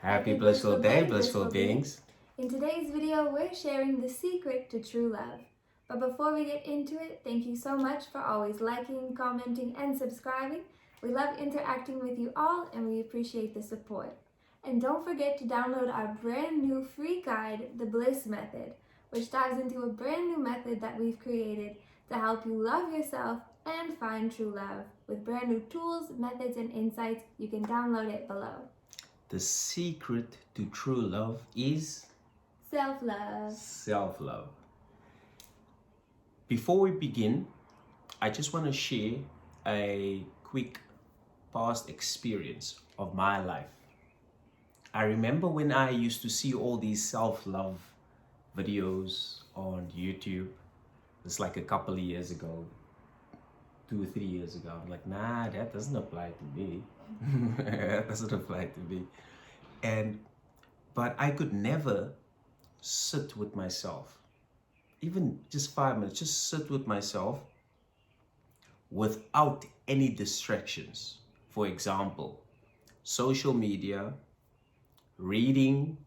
Happy blissful day, blissful beings. In today's video, we're sharing the secret to true love. But before we get into it, thank you so much for always liking, commenting, and subscribing. We love interacting with you all, and we appreciate the support. And don't forget to download our brand new free guide, The Bliss Method, which dives into a brand new method that we've created to help you love yourself and find true love. With brand new tools, methods, and insights, you can download it below. The secret to true love is Self-love. Self-love. Before we begin, I just want to share a quick past experience of my life. I remember when I used to see all these self-love videos on YouTube. It's like a couple of years ago, 2 or 3 years ago. I'm like, nah, that doesn't apply to me. That doesn't apply to me. But I could never sit with myself, even just 5 minutes, just sit with myself without any distractions. For example, social media, reading,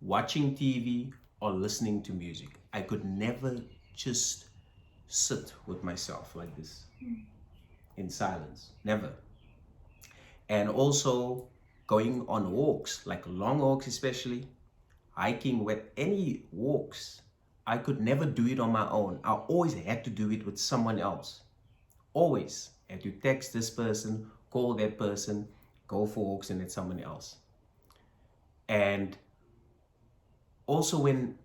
watching TV, or listening to music. I could never just sit with myself like this in silence, never. And also going on walks, like long walks especially, hiking, with any walks, I could never do it on my own. I always had to do it with someone else. Always had to text this person, call that person, go for walks and with someone else. And also when,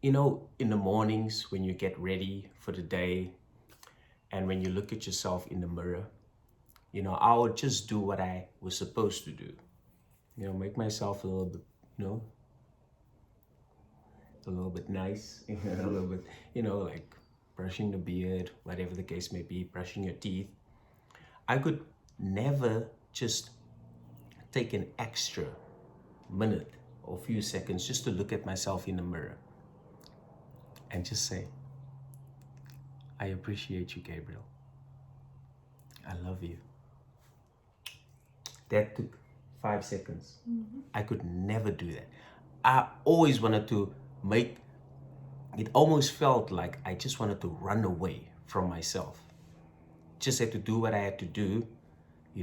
in the mornings when you get ready for the day and when you look at yourself in the mirror, I would just do what I was supposed to do. Make myself a little bit, a little bit nice, a little bit, like brushing the beard, whatever the case may be, brushing your teeth. I could never just take an extra minute or few seconds just to look at myself in the mirror and just say, I appreciate you, Gabriel. I love you. That took 5 seconds. I could never do that. I always wanted to it almost felt like I just wanted to run away from myself. Just had to do what I had to do.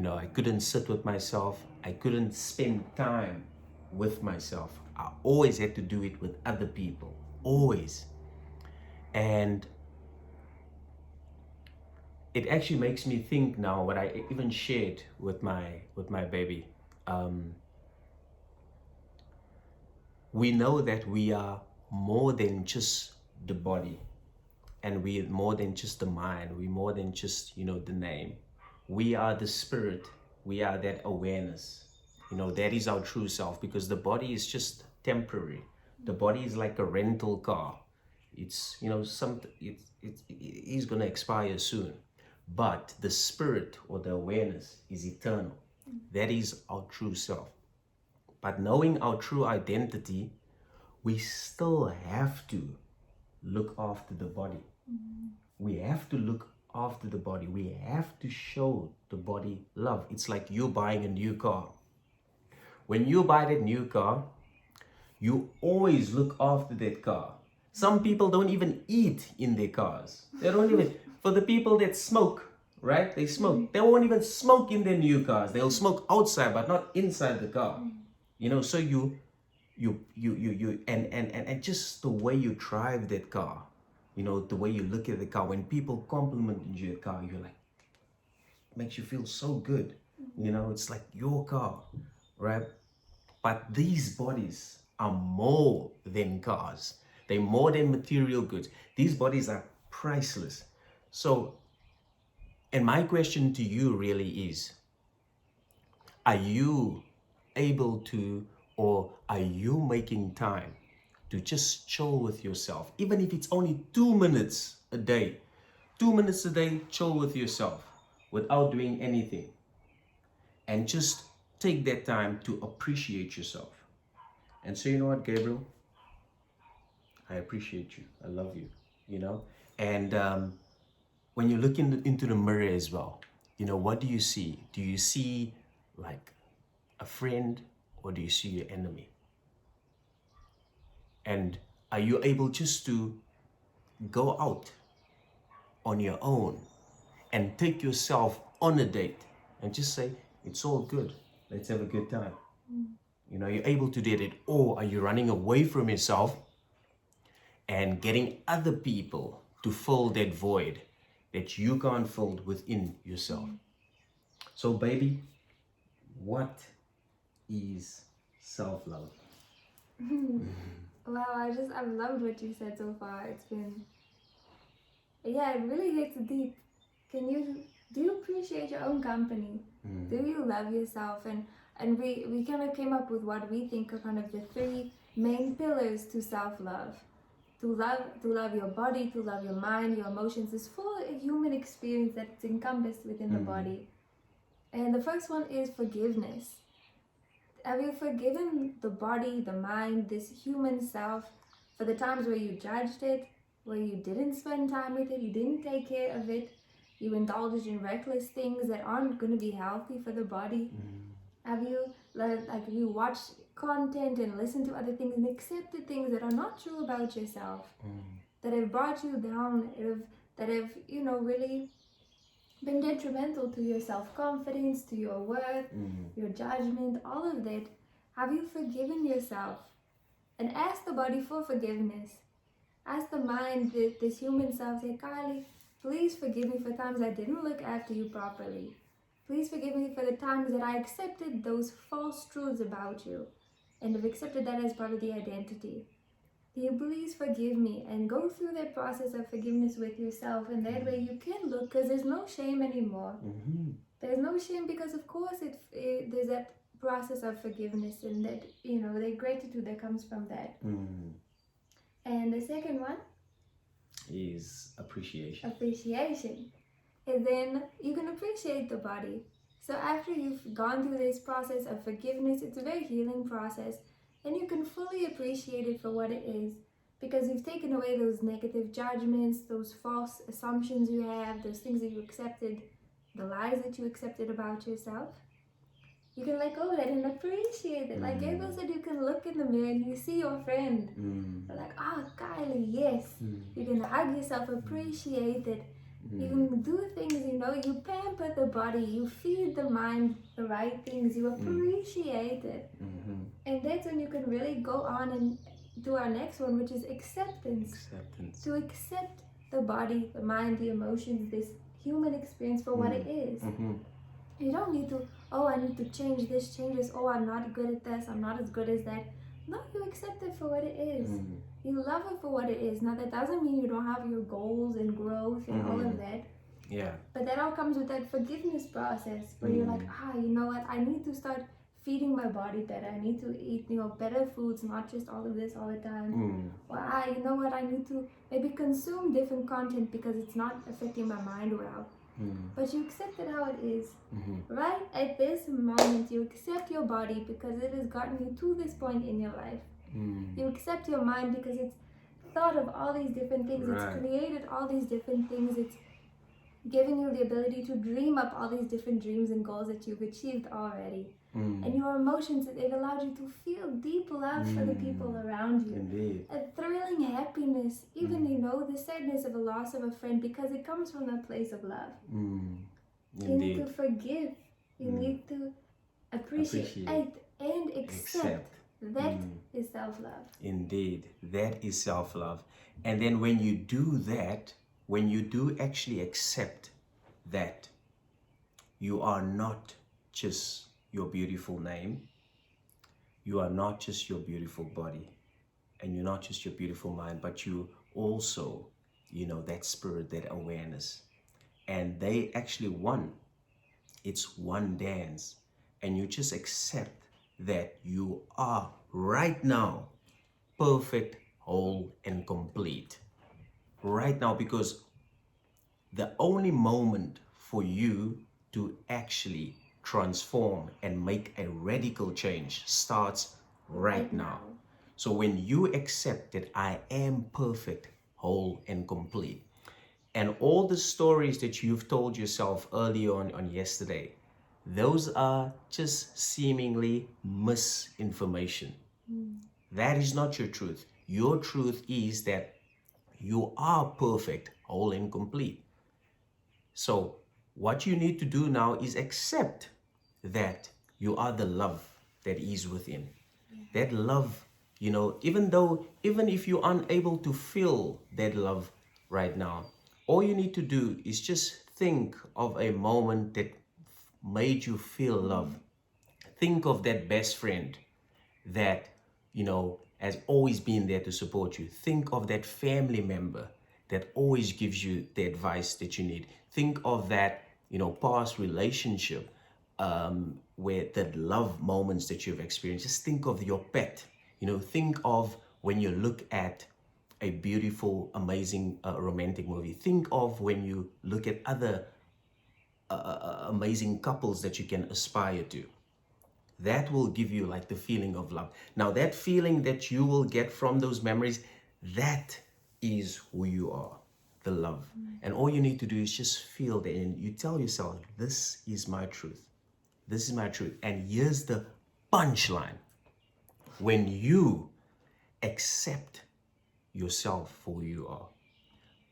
I couldn't sit with myself. I couldn't spend time with myself. I always had to do it with other people, always. And it actually makes me think now what I even shared with my baby. We know that we are more than just the body, and we are more than just the mind. We're more than just the name. We are the spirit. We are that awareness. That is our true self, because the body is just temporary. The body is like a rental car. It's it is going to expire soon. But the spirit or the awareness is eternal. That is our true self. But knowing our true identity, we still have to look after the body. We have to look after the body. We have to show the body love. It's like you buying a new car. When you buy that new car, you always look after that car. Some people don't even eat in their cars. They don't even, for the people that smoke, right? They smoke. They won't even smoke in their new cars. They'll smoke outside, but not inside the car. So and just the way you drive that car, the way you look at the car, when people compliment your car, you're like, makes you feel so good. It's like your car, right? But these bodies are more than cars. They're more than material goods. These bodies are priceless. So, and my question to you really is, are you able to, or are you making time to just chill with yourself? Even if it's only 2 minutes a day. 2 minutes a day, chill with yourself without doing anything. And just take that time to appreciate yourself. And so, you know what, Gabriel? I appreciate you. I love you, And when you look into the mirror as well, what do you see? Do you see like a friend? or do you see your enemy? And are you able just to go out on your own and take yourself on a date and just say, it's all good, let's have a good time? You know, you're able to do it. Or are you running away from yourself and getting other people to fill that void that you can't fill within yourself? So baby, what is self-love? Wow, I've loved what you said so far. It's been, yeah, it really hits deep. Do you appreciate your own company? Do you love yourself? And we kind of came up with what we think are kind of the three main pillars to self-love. To love your body, to love your mind, your emotions, this full human experience that's encompassed within the body. And the first one is forgiveness. Have you forgiven the body, the mind, this human self for the times where you judged it, where you didn't spend time with it, you didn't take care of it, you indulged in reckless things that aren't going to be healthy for the body? Have you you watched content and listened to other things and accepted things that are not true about yourself, that have brought you down, that have really been detrimental to your self-confidence, to your worth, your judgment, all of that? Have you forgiven yourself? And ask the body for forgiveness. Ask the mind, this human self, say, Kylie, please forgive me for times I didn't look after you properly. Please forgive me for the times that I accepted those false truths about you and have accepted that as part of the identity. Can you please forgive me? And go through that process of forgiveness with yourself, and that way you can look, because there's no shame anymore. There's no shame, because of course there's that process of forgiveness and that, the gratitude that comes from that. And the second one is appreciation. And then you can appreciate the body. So after you've gone through this process of forgiveness, it's a very healing process, and you can fully appreciate it for what it is, because you've taken away those negative judgments, those false assumptions you have, those things that you accepted, the lies that you accepted about yourself. You can let go of that and appreciate it. Like Gabriel said, you can look in the mirror and you see your friend. You're like, Kylie, yes. You can hug yourself, appreciate it. You can do things, you pamper the body, you feed the mind the right things, you appreciate it. And that's when you can really go on and do our next one, which is acceptance. To accept the body, the mind, the emotions, this human experience for what it is. You don't need to, I need to change this, I'm not good at this, I'm not as good as that. No, you accept it for what it is. You love it for what it is. Now, that doesn't mean you don't have your goals and growth and all of that. Yeah. But that all comes with that forgiveness process where you're like, you know what? I need to start feeding my body better. I need to eat, better foods, not just all of this all the time. Or, you know what? I need to maybe consume different content because it's not affecting my mind well. But you accept it how it is. Right at this moment, you accept your body because it has gotten you to this point in your life. You accept your mind because it's thought of all these different things. It's created all these different things. It's given you the ability to dream up all these different dreams and goals that you've achieved already. And your emotions, they've allowed you to feel deep love for the people around you. Indeed. A thrilling happiness, even, the sadness of a loss of a friend, because it comes from a place of love. You need to forgive. You need to appreciate and accept. That is self-love. Indeed, that is self-love. And then when you do that, when you do actually accept that you are not just your beautiful name, you are not just your beautiful body, and you're not just your beautiful mind, but you also, that spirit, that awareness. And they actually one. It's one dance. And you just accept that you are right now perfect, whole, and complete. Right now, because the only moment for you to actually transform and make a radical change starts right now. So when you accept that I am perfect, whole, and complete, and all the stories that you've told yourself early on yesterday, those are just seemingly misinformation. That is not your truth. Your truth is that you are perfect, whole, and complete. So what you need to do now is accept that you are the love that is within. That love, even if you're unable to feel that love right now, all you need to do is just think of a moment that made you feel love. Think of that best friend that, has always been there to support you. Think of that family member that always gives you the advice that you need. Think of that, past relationship where the love moments that you've experienced. Just think of your pet. Think of when you look at a beautiful, amazing romantic movie. Think of when you look at other amazing couples that you can aspire to. That will give you like the feeling of love. Now that feeling that you will get from those memories, that is who you are, the love. And all you need to do is just feel that, and you tell yourself, this is my truth. This is my truth. And here's the punchline. When you accept yourself for who you are,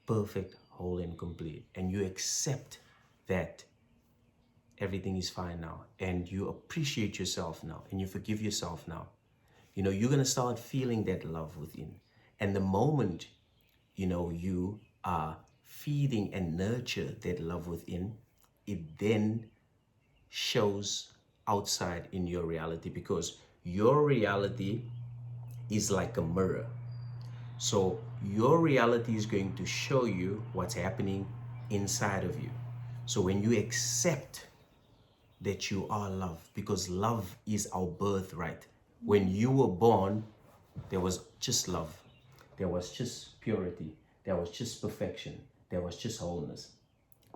perfect, whole, and complete, and you accept that everything is fine now, and you appreciate yourself now, and you forgive yourself now, you're going to start feeling that love within. And the moment, you are feeding and nurture that love within, it then shows outside in your reality, because your reality is like a mirror. So your reality is going to show you what's happening inside of you. So when you accept that you are loved, because love is our birthright. When you were born, there was just love. There was just purity. There was just perfection. There was just wholeness.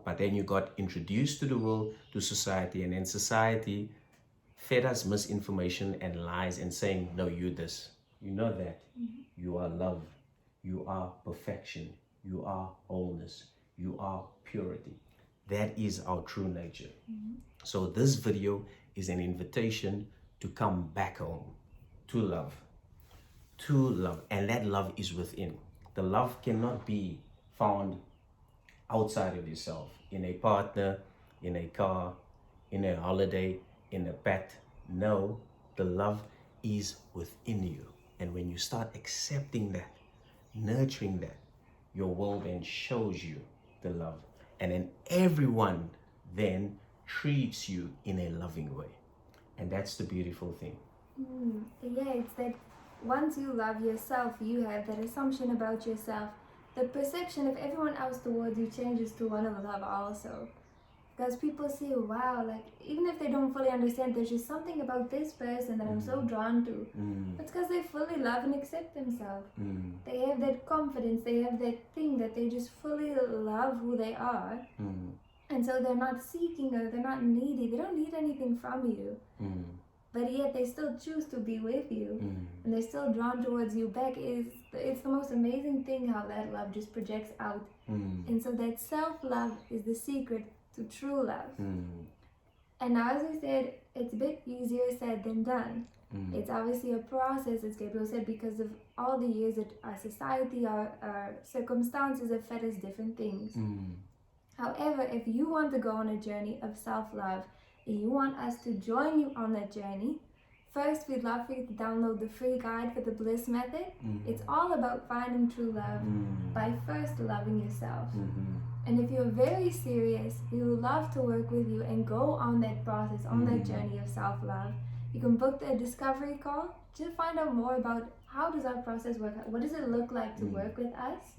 But then you got introduced to the world, to society, and then society fed us misinformation and lies and saying, no, you this. You know that. You are love. You are perfection. You are wholeness. You are purity. That is our true nature. So this video is an invitation to come back home, to love, and that love is within. The love cannot be found outside of yourself, in a partner, in a car, in a holiday, in a pet. No, the love is within you. And when you start accepting that, nurturing that, your world then shows you the love. And then everyone then treats you in a loving way. And that's the beautiful thing. Yeah, it's that once you love yourself, you have that assumption about yourself. The perception of everyone else towards you changes to one of love also. Because people see, wow, like, even if they don't fully understand, there's just something about this person that I'm so drawn to. It's because they fully love and accept themselves. They have that confidence, they have that thing that they just fully love who they are. And so they're not seeking or they're not needy. They don't need anything from you. But yet they still choose to be with you. And they're still drawn towards you back. It's the most amazing thing how that love just projects out. And so that self-love is the secret to true love. And now, as we said, it's a bit easier said than done. It's obviously a process, as Gabriel said, because of all the years that our society, our circumstances have fed us different things. However, if you want to go on a journey of self-love and you want us to join you on that journey, first we'd love for you to download the free guide for the Bliss Method. It's all about finding true love by first loving yourself. And if you're very serious, we would love to work with you and go on that process, on that journey of self-love. You can book the discovery call to find out more about how does our process work, what does it look like to work with us.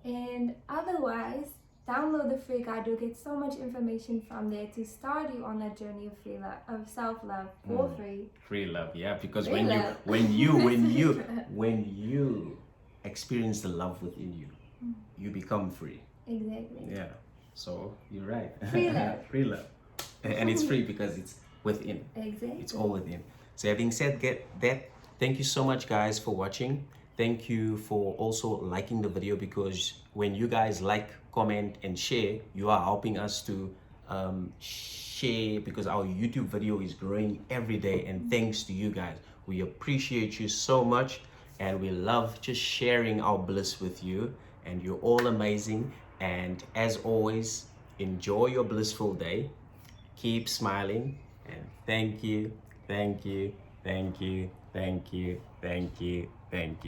And otherwise, download the free guide. You'll get so much information from there to start you on that journey of free love, of self-love for free. Free love, yeah, because Free love. when you experience the love within you, you become free. Exactly. Yeah. So you're right. Free love. Free love. And it's free because it's within. Exactly. It's all within. So having said that, thank you so much guys for watching. Thank you for also liking the video, because when you guys like, comment, and share, you are helping us to share, because our YouTube video is growing every day, and thanks to you guys. We appreciate you so much, and we love just sharing our bliss with you, and you're all amazing. And as always, enjoy your blissful day, keep smiling, and thank you, thank you, thank you, thank you, thank you, thank you.